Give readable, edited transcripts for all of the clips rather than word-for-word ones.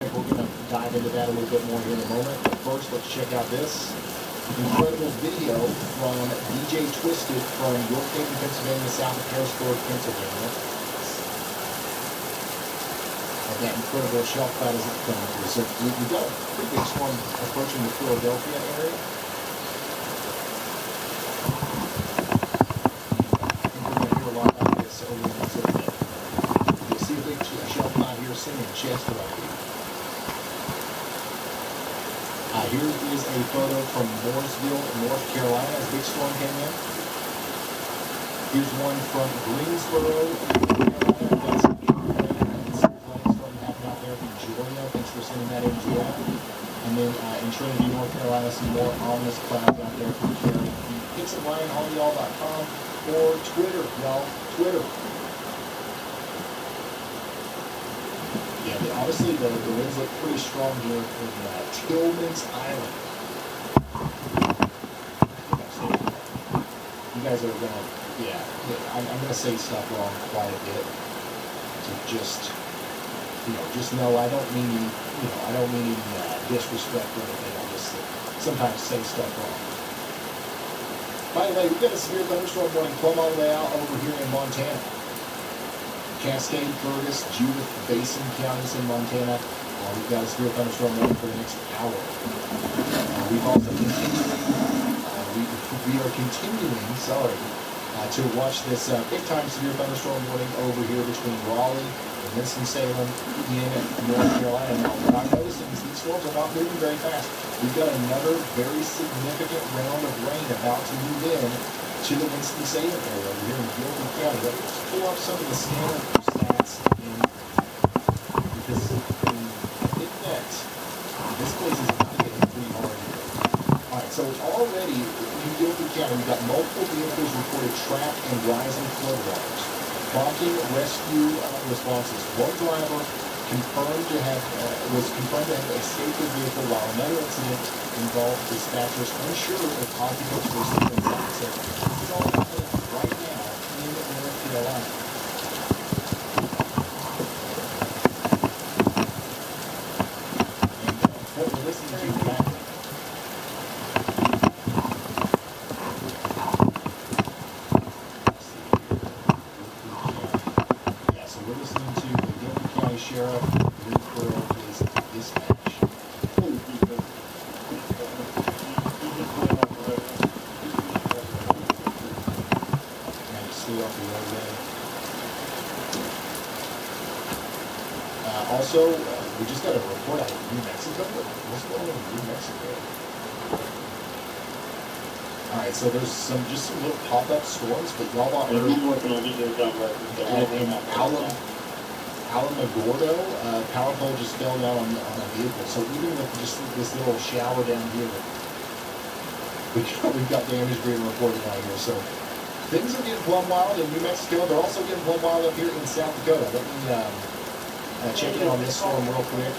We're going to dive into that a little bit more here in a moment. But first, let's check out this incredible video from DJ Twisted from York Haven, Pennsylvania, south of Harrisburg, Pennsylvania. Of that incredible shelf cloud as it's coming through. So we've got a pretty big storm approaching the Philadelphia area. I think we're going to hear a lot about this over the next little bit. You'll see a big shelf cloud here singing Chester right here. Here is a photo from Mooresville, North Carolina, as big storm came in. Here's one from Greensboro, North Carolina. That's storm happening out there from Georgia. Thanks for sending that in, Georgia. And then in Trinity, North Carolina, some more ominous clouds out there from Carolina. It's at RyanHardyall.com or Twitter, y'all. Twitter. Yeah, obviously the winds look pretty strong here in Tillman's Island. You guys are gonna, I'm gonna say stuff wrong quite a bit. So just know I don't mean any disrespect or anything. I just sometimes say stuff wrong. By the way, we've got a severe thunderstorm warning from all the way out over here in Montana. Cascade, Curtis, Judith, Basin counties in Montana. We've got a severe thunderstorm warning for the next hour. We've also continued, we are continuing, to watch this big-time severe thunderstorm warning over here between Raleigh and Winston-Salem in North Carolina. Now, what I'm noticing is these storms are not moving very fast. We've got another very significant round of rain about to move in to the Winston-Salem area over here in Guilford County. Let's pull up some of the standard stats again, because I think that this place is going to get hit pretty hard here. Alright, so already in Guilford County, we've got multiple vehicles reported trapped in rising flood waters, prompting rescue responses. One driver was confirmed to have escaped the vehicle, while another incident involved dispatchers unsure if occupants were still inside. So this is all happening right now in North Carolina. And what we're listening to in the background. Yeah, so we're listening to the Guilford County Sheriff, Greensboro, his dispatch. Also, we just got a report out of New Mexico. What's going on in New Mexico? Alright, so there's some little pop-up storms, but y'all want to in Alamogordo, power pole just fell down on a vehicle. So even with just this little shower down here, we've got damage being reported out here. So things are getting plumb wild in New Mexico. They're also getting plumb wild up here in South Dakota. Let me check in on this storm real quick.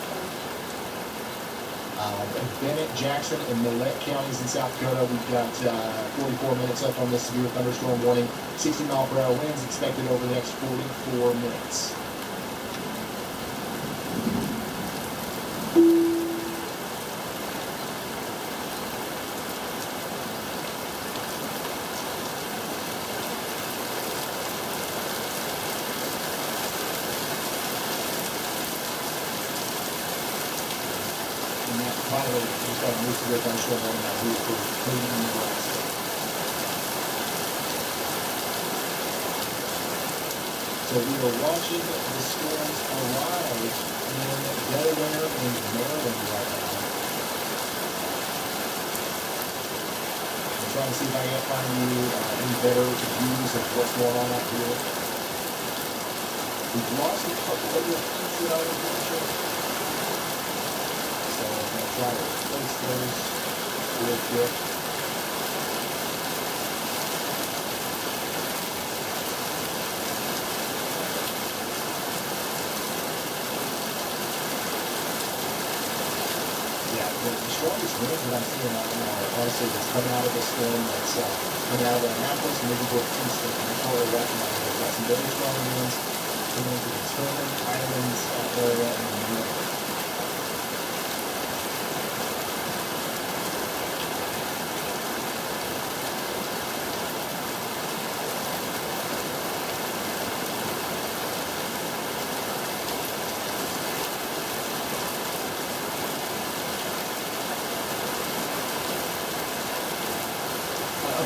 Bennett, Jackson, and Millette counties in South Dakota. We've got 44 minutes left on this severe thunderstorm warning. 60-mile-per-hour winds expected over the next 44 minutes. By the way, we've got a new severe thunderstorm warning out here for Cleveland, Nebraska. So we are watching the storms arrive in Delaware and Maryland right now. I'm trying to see if I can find you any better views of what's going on out here. We've lost a couple of the things that I was mentioning. So I'm going to try to replace those real quick. Yeah, the strongest winds that I'm seeing right now are honestly that's coming out of the storm that's coming out of Annapolis, moving toward Kingston, and Victoria Washington. We've got some very strong winds coming into the Tillman Islands area and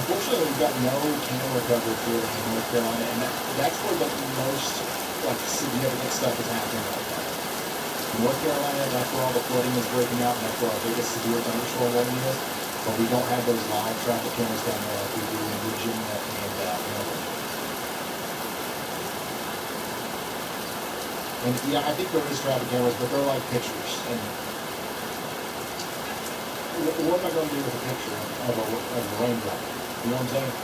unfortunately, we've got no camera coverage really in North Carolina, and that's where the most like significant stuff is happening right now. North Carolina, that's where all the flooding is breaking out, and that's where our biggest severe thunderstorm warning is. But we don't have those live traffic cameras down there like we do in Virginia and Maryland. And yeah, I think there is traffic cameras, but they're like pictures. And what am I going to do with a picture of a raindrop? You know what I'm saying?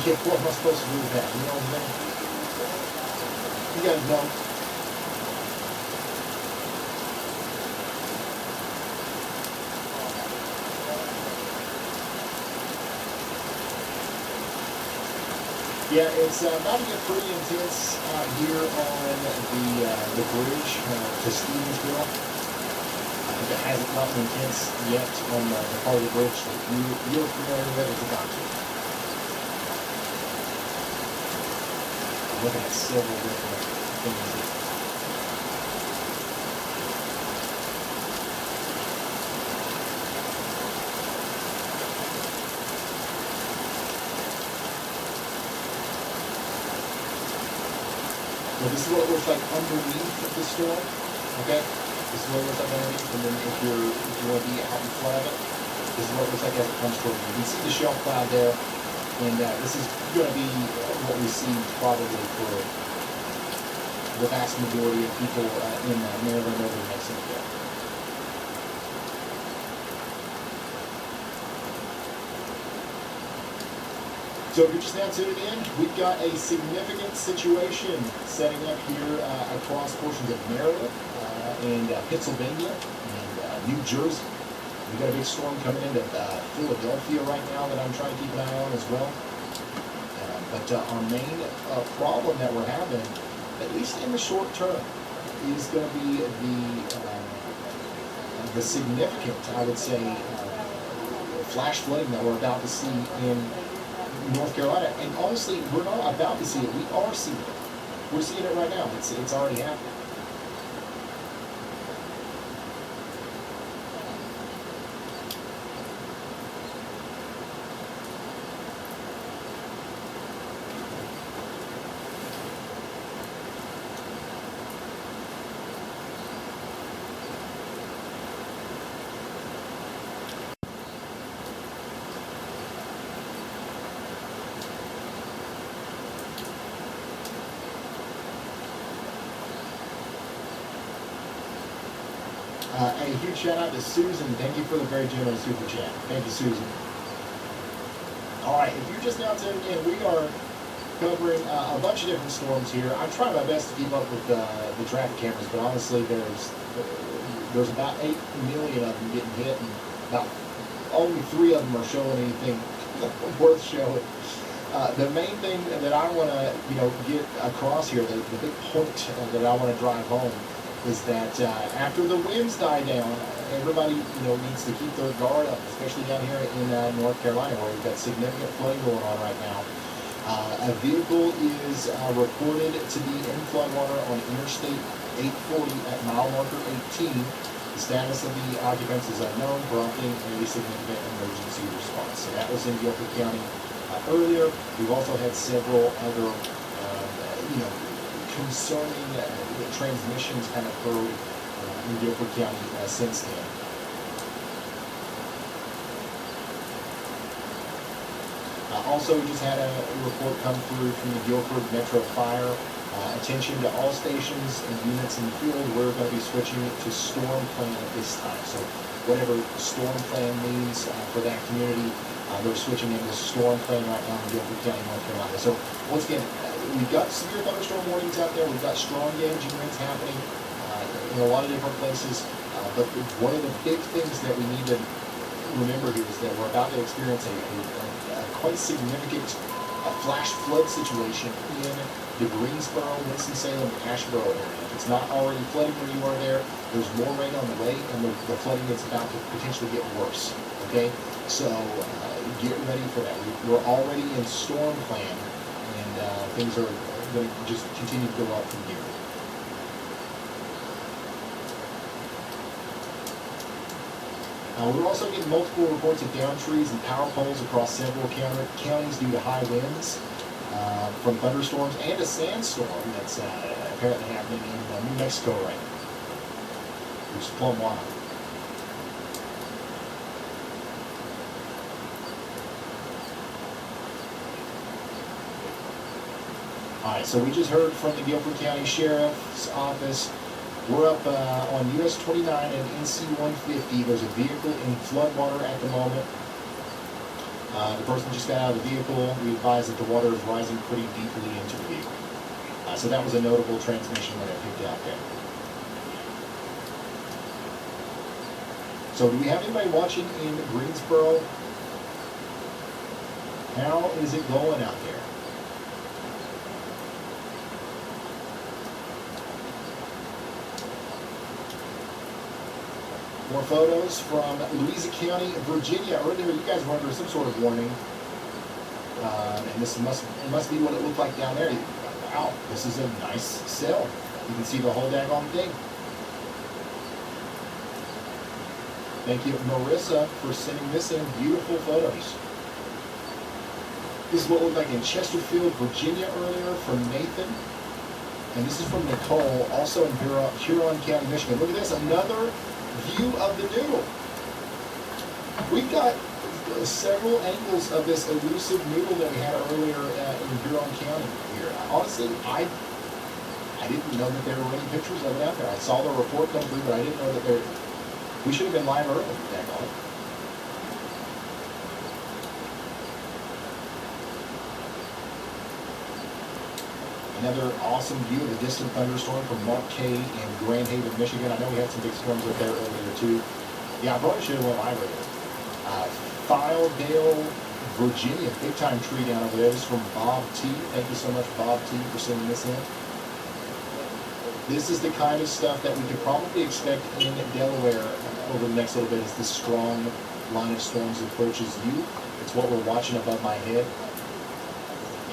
Yeah, what am I supposed to do with that? You know what I'm saying? You guys know. Yeah, it's about to get pretty intense here on the bridge to Stevensville. It hasn't gotten intense yet on the part of the bridge that you're familiar with. It's about to. Looking at several different things. Well, this is what it looks like underneath the storm. Okay, this is what it looks like underneath, and then if you want to be out in front of it, this is what it looks like as it comes toward you. You can see the shelf cloud there. And this is going to be what we see probably for the vast majority of people in Maryland over the next week. So if you're just now tuning in, we've got a significant situation setting up here across portions of Maryland and Pennsylvania and New Jersey. We've got a big storm coming into Philadelphia right now that I'm trying to keep an eye on as well. But our main problem that we're having, at least in the short term, is going to be the significant, I would say, flash flooding that we're about to see in North Carolina. And honestly, we're not about to see it. We are seeing it. We're seeing it right now. It's already happening. A huge shout out to Susan. Thank you for the very generous super chat. Thank you, Susan. All right, if you're just now tuning in, we are covering a bunch of different storms here. I'm trying my best to keep up with the traffic cameras, but honestly, there's about 8 million of them getting hit, and about only 3 of them are showing anything worth showing. The main thing that I want to get across here, the big point that I want to drive home, is that after the winds die down, everybody needs to keep their guard up, especially down here in North Carolina, where we've got significant flooding going on right now. A vehicle is reported to be in floodwater on Interstate 840 at mile marker 18. The status of the occupants is unknown, prompting a significant emergency response. So that was in Guilford County earlier. We've also had several other, concerning transmissions kind of heard in Guilford County since then. Also, we just had a report come through from the Guilford Metro Fire. Attention to all stations and units in the field. We're going to be switching to storm plan at this time. So whatever storm plan means for that community, they're switching into storm plan right now in Guilford County, North Carolina. So once again, we've got severe thunderstorm warnings out there. We've got strong damaging winds happening in a lot of different places. But one of the big things that we need to remember here is that we're about to experience a quite significant a flash flood situation in the Greensboro, Winston-Salem, Asheboro area. If it's not already flooding where you are there, there's more rain on the way, and the flooding is about to potentially get worse. Okay, so get ready for that. We're already in storm plan, and things are going to just continue to go up from here. We're also getting multiple reports of down trees and power poles across several counties due to high winds from thunderstorms and a sandstorm that's apparently happening in New Mexico right now, which is plumb wild. All right, so we just heard from the Guilford County Sheriff's Office. We're up on US 29 and NC 150. There's a vehicle in floodwater at the moment. The person just got out of the vehicle. We advise that the water is rising pretty deeply into the vehicle. So that was a notable transmission that I picked out there. So do we have anybody watching in Greensboro? How is it going out there? More photos from Louisa County, Virginia. Earlier, you guys were under some sort of warning, and this must be what it looked like down there. Wow, this is a nice cell. You can see the whole daggone thing. Thank you, Marissa, for sending this in. Beautiful photos. This is what it looked like in Chesterfield, Virginia earlier from Nathan. And this is from Nicole, also in Huron County, Michigan. Look at this, another view of the noodle. We've got several angles of this elusive noodle that we had earlier in Huron County here. Honestly, I didn't know that there were any pictures of it out there. I saw the report come through, but I didn't know that we should have been live early. Another awesome view of the distant thunderstorm from Mark K in Grand Haven, Michigan. I know we had some big storms up there earlier too. Yeah, I probably should have went live earlier. Filedale, Virginia, big time tree down over there. This is from Bob T. Thank you so much, Bob T, for sending this in. This is the kind of stuff that we could probably expect in Delaware over the next little bit as this strong line of storms approaches you. It's what we're watching above my head,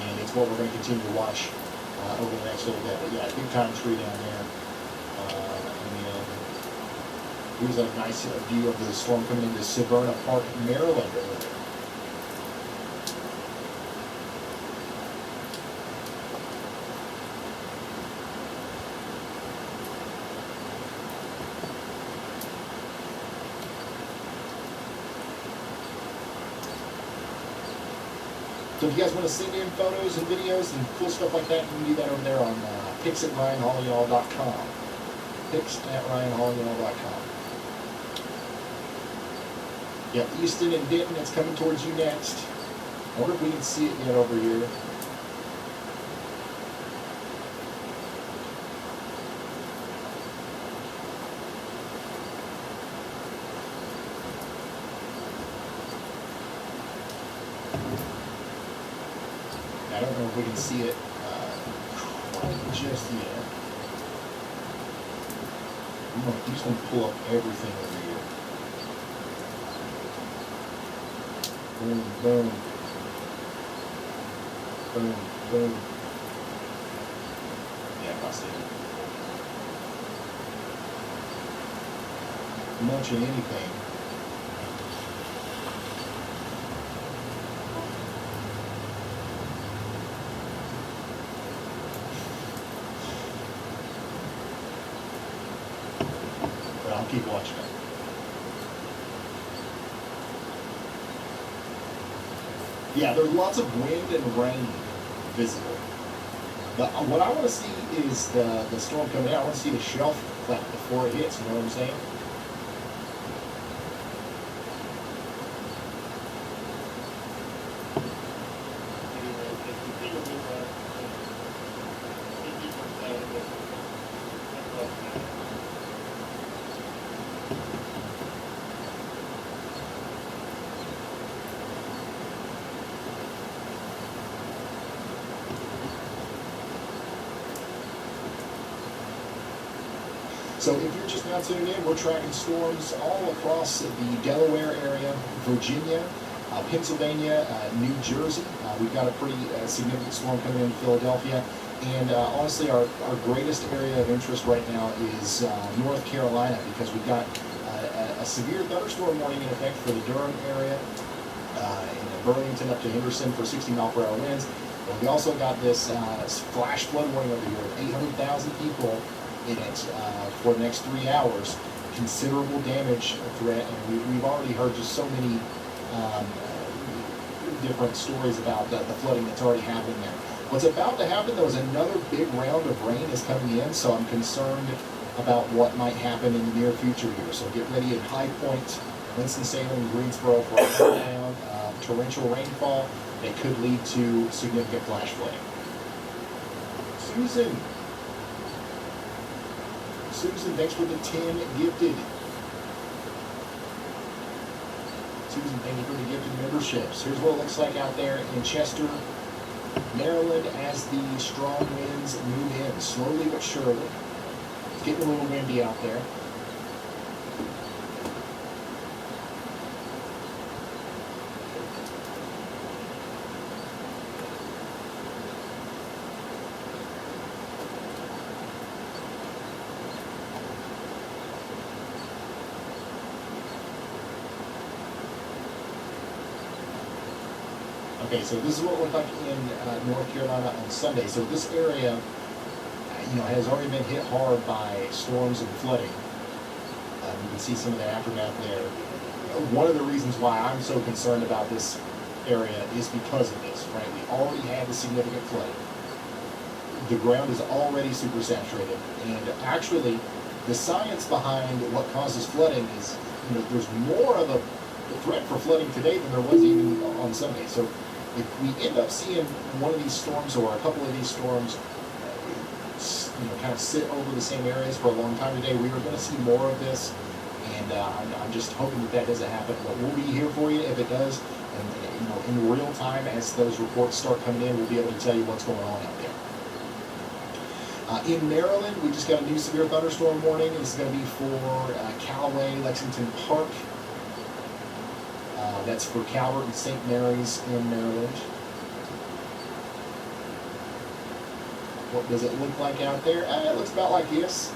and it's what we're going to continue to watch over the next little bit. But yeah, big time tree down there. Here's a nice view of the storm coming into Severna Park, Maryland earlier. So if you guys want to send in photos and videos and cool stuff like that, you can do that over there on pics@ryanholleyall.com. pics@ryanholleyall.com. Yep, Easton and Denton, it's coming towards you next. I wonder if we can see it yet over here. I don't know if we can see it quite just yet. I'm just going to pull up everything over here. Boom, boom. Boom, boom. Yeah, I see it. Much of anything. But I'll keep watching it. Yeah, there's lots of wind and rain visible. But what I want to see is the storm coming out. I want to see the shelf flat before it hits, you know what I'm saying? So if you're just now tuning in, we're tracking storms all across the Delaware area, Virginia, Pennsylvania, New Jersey. We've got a pretty significant storm coming into Philadelphia. And honestly, our greatest area of interest right now is North Carolina, because we've got a severe thunderstorm warning in effect for the Durham area, and Burlington up to Henderson for 60-mile-per-hour winds. And we also got this flash flood warning over here with 800,000 people in it for the next 3 hours. Considerable damage threat, and we've already heard just so many different stories about the flooding that's already happening there. What's about to happen, though, is another big round of rain is coming in, so I'm concerned about what might happen in the near future here. So get ready at High Point, Winston-Salem, Greensboro for a down, torrential rainfall that could lead to significant flash flooding. Susan, thanks for the 10 gifted. Susan, thank you for the gifted memberships. Here's what it looks like out there in Chester, Maryland, as the strong winds move in, slowly but surely. It's getting a little windy out there. Okay, so this is what it looked like in North Carolina on Sunday. So this area, has already been hit hard by storms and flooding. You can see some of the aftermath there. One of the reasons why I'm so concerned about this area is because of this, right? We already had the significant flooding. The ground is already super saturated, and actually, the science behind what causes flooding is, there's more of a threat for flooding today than there was even on Sunday. So if we end up seeing one of these storms or a couple of these storms, kind of sit over the same areas for a long time today, we are going to see more of this, and I'm just hoping that doesn't happen. But we'll be here for you if it does, and in real time as those reports start coming in, we'll be able to tell you what's going on out there. In Maryland, we just got a new severe thunderstorm warning. This is going to be for Callaway, Lexington Park. That's for Calvert and St. Mary's in Maryland. What does it look like out there? It looks about like this.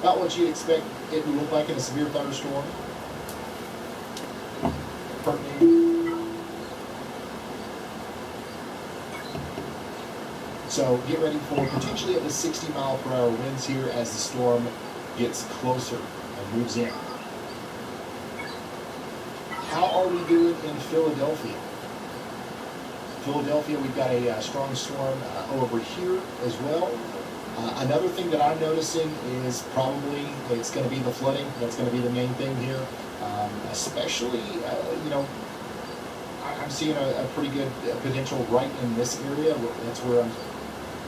About what you'd expect it to look like in a severe thunderstorm. So get ready for potentially up to 60-mile-per-hour winds here as the storm gets closer and moves in. How are we doing in Philadelphia? Philadelphia, we've got a strong storm over here as well. Another thing that I'm noticing is probably it's going to be the flooding. That's going to be the main thing here. Especially, I'm seeing a pretty good potential right in this area. That's where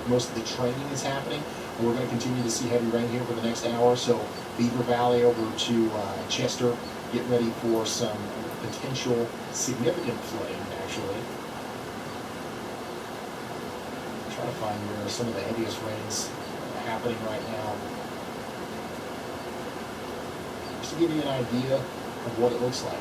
most of the training is happening. And we're going to continue to see heavy rain here for the next hour. So Beaver Valley over to Chester, get ready for some potential significant flooding, actually. Trying to find where some of the heaviest rains are happening right now. Just to give you an idea of what it looks like.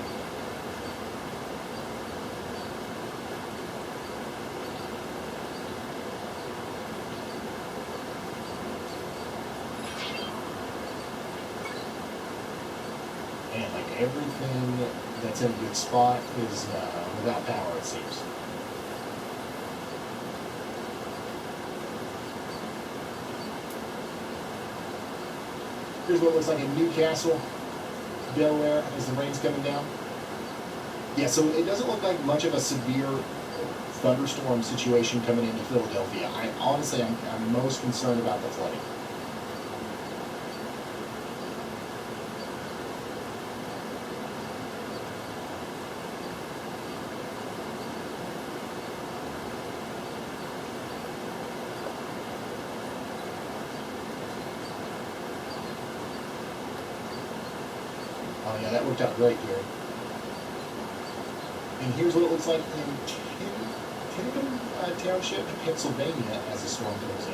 And like everything that's in a good spot is without power, it seems. Here's what it looks like in Newcastle, Delaware, as the rain's coming down. Yeah, so it doesn't look like much of a severe thunderstorm situation coming into Philadelphia. I'm most concerned about the flooding. Oh yeah, that worked out great, Gary. And here's what it looks like in Tiverton Township, Pennsylvania, as the storm goes in.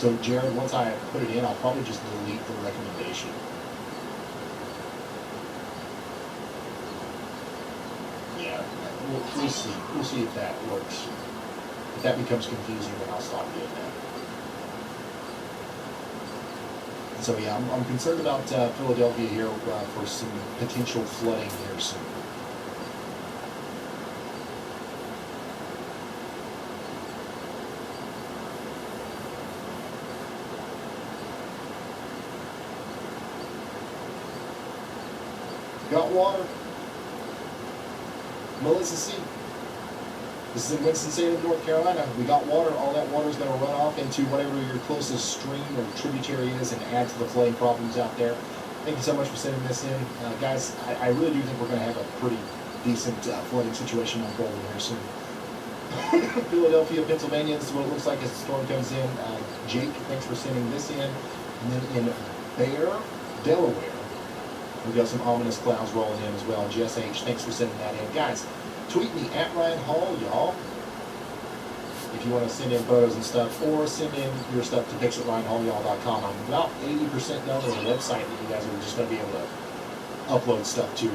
So Jared, once I put it in, I'll probably just delete the recommendation. Yeah, we'll see. We'll see if that works. If that becomes confusing, then I'll stop doing that. So yeah, I'm concerned about Philadelphia here for some potential flooding here soon. Got water. Melissa C. This is in Winston-Salem, North Carolina. We got water. All that water is going to run off into whatever your closest stream or tributary is and add to the flooding problems out there. Thank you so much for sending this in. Guys, I really do think we're going to have a pretty decent flooding situation unfolding here soon. Philadelphia, Pennsylvania, this is what it looks like as the storm comes in. Jake, thanks for sending this in. And then in Bear, Delaware, we've got some ominous clouds rolling in as well. Jess H, thanks for sending that in. Guys, tweet me at Ryan Hall, y'all, if you want to send in photos and stuff, or send in your stuff to pics@ryanhallyall.com. I'm about 80% done with a website that you guys are just going to be able to upload stuff to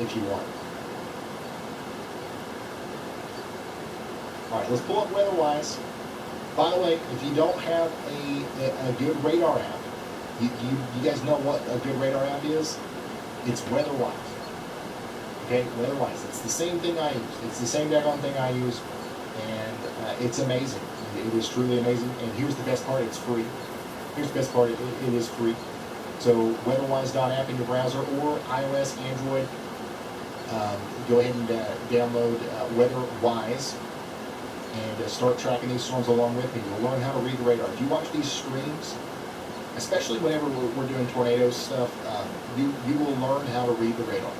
if you want. All right, let's pull up weather-wise. By the way, if you don't have a good radar app, you guys know what a good radar app is? It's WeatherWise. Okay, WeatherWise. It's the same thing I use. It's the same daggone thing I use, and it's amazing. It is truly amazing. And here's the best part: it's free. Here's the best part: it is free. So WeatherWise.app in your browser or iOS, Android. Go ahead and download WeatherWise and start tracking these storms along with me. You'll learn how to read the radar. If you watch these streams, especially whenever we're doing tornado stuff, you will learn how to read the radar.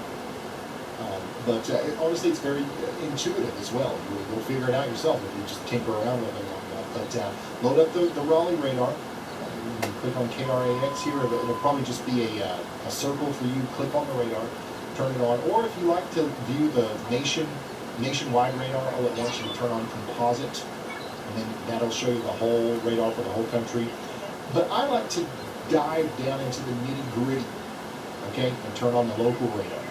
But honestly, it's very intuitive as well. You'll figure it out yourself if you just tinker around with it long enough. But load up the Raleigh radar. You click on KRAX here. It'll probably just be a circle for you. Click on the radar, turn it on. Or if you like to view the nationwide radar all at once, you turn on composite, and then that'll show you the whole radar for the whole country. But I like to dive down into the nitty-gritty, okay, and turn on the local radar.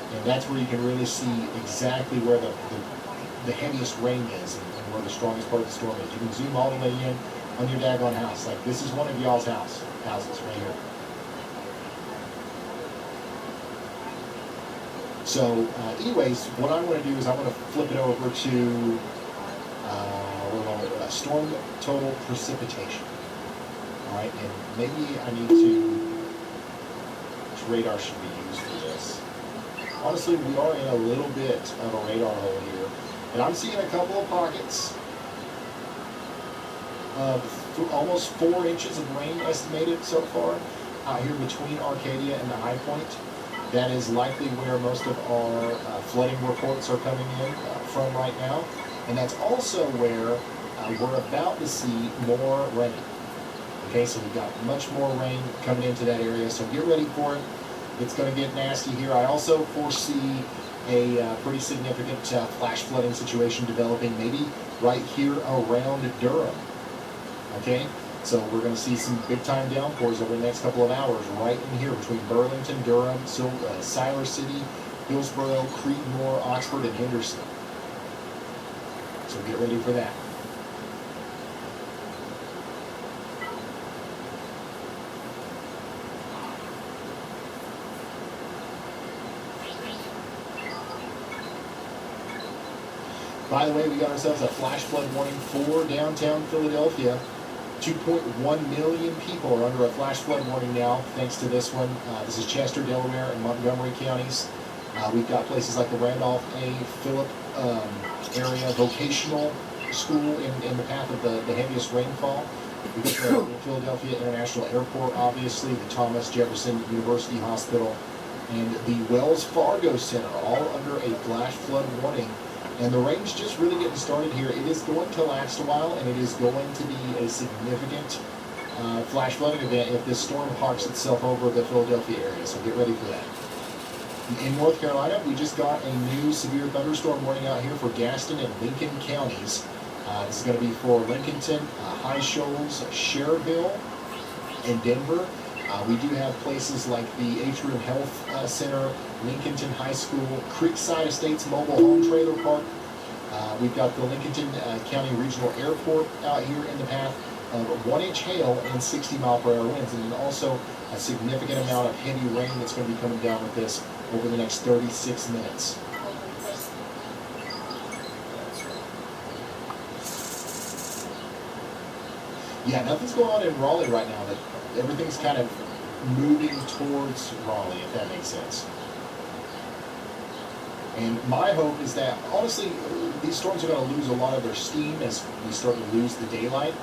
And that's where you can really see exactly where the heaviest rain is and where the strongest part of the storm is. You can zoom all the way in on your daggone house. Like, this is one of y'all's houses right here. So, anyways, what I want to do is I want to flip it over to storm total precipitation. All right, and maybe I need to, which radar should we use for this? Honestly, we are in a little bit of a radar hole here, and I'm seeing a couple of pockets of almost 4 inches of rain estimated so far out here between Arcadia and the High Point. That is likely where most of our flooding reports are coming in from right now, and that's also where we're about to see more rain. Okay, so we've got much more rain coming into that area, so get ready for it. It's going to get nasty here. I also foresee a pretty significant flash flooding situation developing maybe right here around Durham. Okay, so we're going to see some big-time downpours over the next couple of hours right in here between Burlington, Durham, Siler City, Hillsborough, Creedmoor, Oxford, and Henderson. So get ready for that. By the way, we got ourselves a flash flood warning for downtown Philadelphia. 2.1 million people are under a flash flood warning now, thanks to this one. This is Chester, Delaware, and Montgomery counties. We've got places like the Randolph A. Phillip area vocational school in the path of the heaviest rainfall. We've got the Philadelphia International Airport, obviously, the Thomas Jefferson University Hospital, and the Wells Fargo Center, all under a flash flood warning. And the rain's just really getting started here. It is going to last a while, and it is going to be a significant flash flooding event if this storm parks itself over the Philadelphia area. So get ready for that. In North Carolina, we just got a new severe thunderstorm warning out here for Gaston and Lincoln counties. This is going to be for Lincolnton, High Shoals, Cherville, and Denver. We do have places like the Atrium Health Center, Lincolnton High School, Creekside Estates Mobile Home Trailer Park. We've got the Lincolnton County Regional Airport out here in the path of 1-inch hail and 60-mile-per-hour winds, and then also a significant amount of heavy rain that's going to be coming down with this over the next 36 minutes. Yeah, nothing's going on in Raleigh right now. But everything's kind of moving towards Raleigh, if that makes sense. And my hope is that, honestly, these storms are going to lose a lot of their steam as we start to lose the daylight.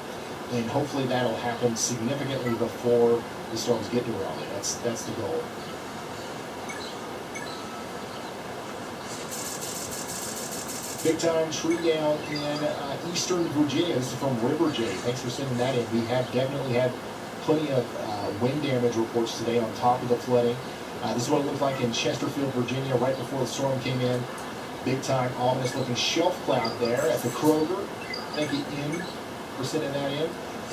And hopefully that'll happen significantly before the storms get to Raleigh. That's the goal. Big time tree down in eastern Virginia. This is from River J. Thanks for sending that in. We have definitely had plenty of wind damage reports today on top of the flooding. This is what it looked like in Chesterfield, Virginia, right before the storm came in. Big time, ominous looking shelf cloud there at the Kroger. Thank you, Ian, for sending that in.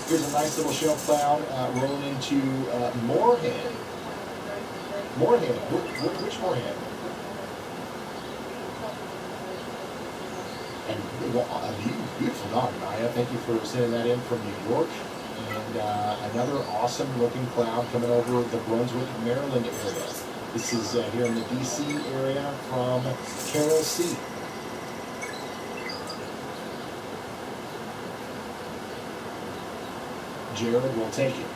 Here's a nice little shelf cloud rolling into Moorhead. Moorhead. Which Moorhead? And a beautiful dog, Maya. Thank you for sending that in from New York. And another awesome looking cloud coming over the Brunswick, Maryland area. This is here in the DC area from Carol C. Jared will take it.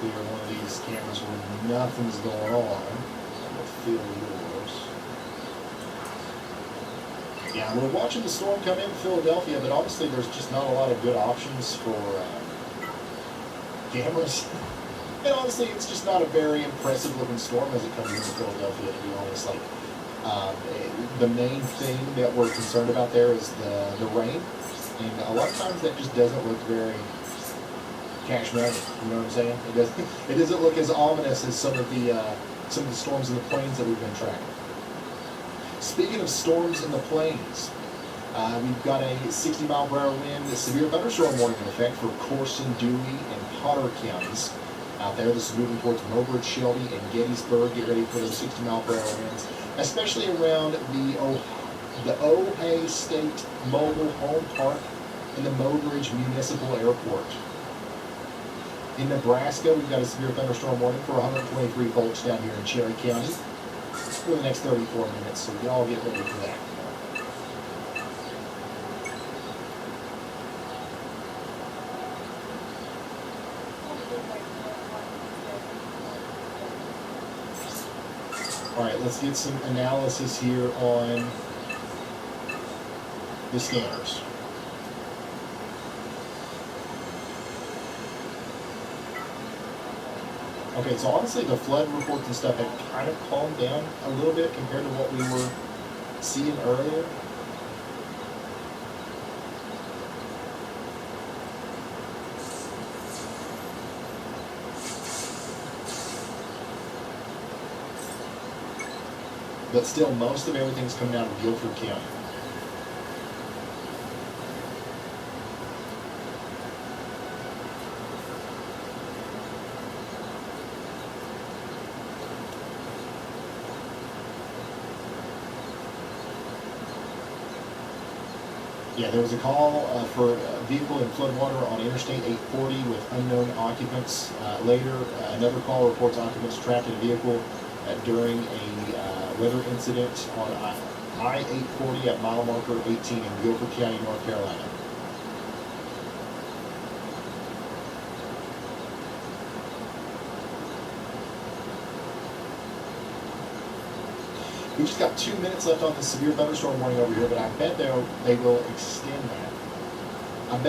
Clear one of these cameras where nothing's going on. We'll fill yours. Yeah, we're watching the storm come in Philadelphia, but obviously there's just not a lot of good options for cameras. And honestly, it's just not a very impressive looking storm as it comes into Philadelphia, to be honest. Like, the main thing that we're concerned about there is the rain. And a lot of times that just doesn't look very cash money, you know what I'm saying? It doesn't look as ominous as some of the storms in the plains that we've been tracking. Speaking of storms in the plains, we've got a 60-mile-per-hour wind, a severe thunderstorm warning in effect for Corson, Dewey, and Potter counties. Out there, this is moving towards Mobridge, Shelby, and Gettysburg. Get ready for those 60-mile-per-hour winds, especially around the Ojai State Mobile Home Park and the Mobridge Municipal Airport. In Nebraska, we've got a severe thunderstorm warning for 123 volts down here in Cherry County for the next 34 minutes, so y'all get ready for that. All right, let's get some analysis here on the scanners. Okay, so honestly, the flood reports and stuff have kind of calmed down a little bit compared to what we were seeing earlier. But still, most of everything's coming out of Guilford County. Yeah, there was a call for a vehicle in floodwater on Interstate 840 with unknown occupants. Later, another call reports occupants trapped in a vehicle during a weather incident on I-840 at mile marker 18 in Guilford County, North Carolina. We just got 2 minutes left on the severe thunderstorm warning over here, but I bet they will extend that.